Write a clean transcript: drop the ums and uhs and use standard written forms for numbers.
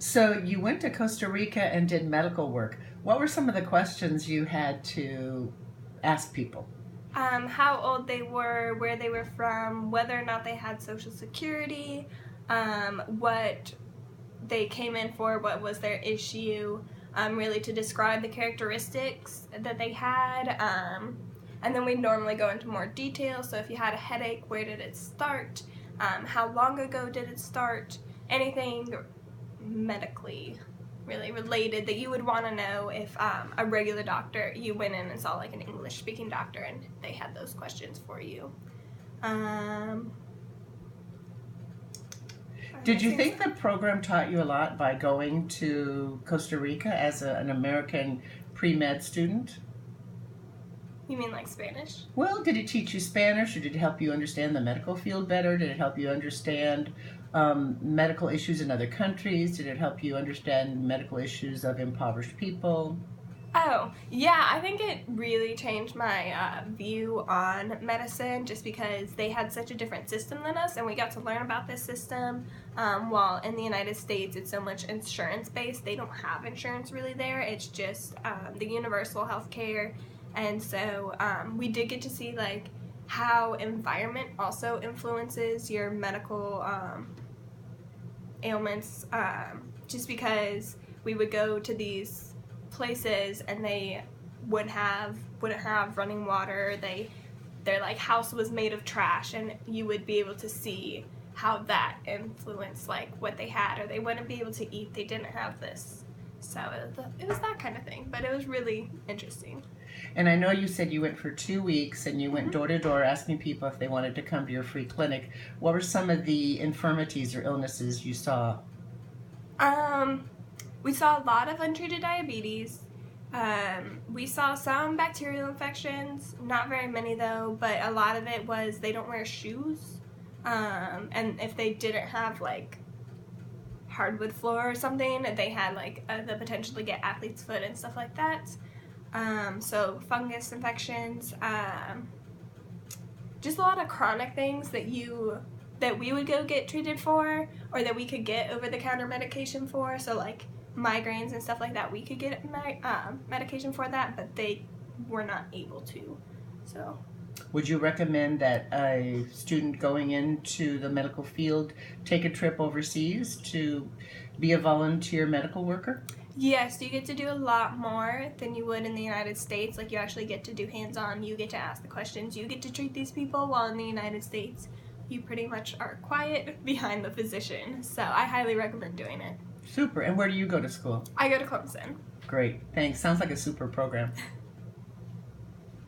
So you went to Costa Rica and did medical work. What were some of the questions you had to ask people? How old they were, where they were from, whether or not they had Social Security, what they came in for, what was their issue, really to describe the characteristics that they had. And then we normally go into more detail. So if you had a headache, where did it start? How long ago did it start? Anything medically really related that you would want to know if a regular doctor, you went in and saw like an English speaking doctor and they had those questions for you. Did you think the program taught you a lot by going to Costa Rica as an American pre-med student? You mean like Spanish? Well, did it teach you Spanish, or did it help you understand the medical field better? Did it help you understand medical issues in other countries? Did it help you understand medical issues of impoverished people? Oh, yeah, I think it really changed my view on medicine just because they had such a different system than us, and we got to learn about this system. While in the United States, it's so much insurance-based, they don't have insurance really there. It's just the universal health care, and so we did get to see like how environment also influences your medical ailments, just because we would go to these places and they wouldn't have running water. Their like house was made of trash, and you would be able to see how that influenced like what they had, or they wouldn't be able to eat. They didn't have this, so it was that kind of thing. But it was really interesting. And I know you said you went for 2 weeks and you went door to door asking people if they wanted to come to your free clinic. What were some of the infirmities or illnesses you saw? We saw a lot of untreated diabetes. We saw some bacterial infections, not very many though, but a lot of it was they don't wear shoes. And if they didn't have like hardwood floor or something, they had like the potential to get athlete's foot and stuff like that. So fungus infections, just a lot of chronic things that we would go get treated for, or that we could get over-the-counter medication for. So like migraines and stuff like that, we could get medication for that, but they were not able to. So would you recommend that a student going into the medical field take a trip overseas to be a volunteer medical worker? Yes, you get to do a lot more than you would in the United States. Like, you actually get to do hands-on, you get to ask the questions, you get to treat these people, while in the United States you pretty much are quiet behind the physician. So I highly recommend doing it. Super. And where do you go to school? I go to Clemson. Great. Thanks. Sounds like a super program.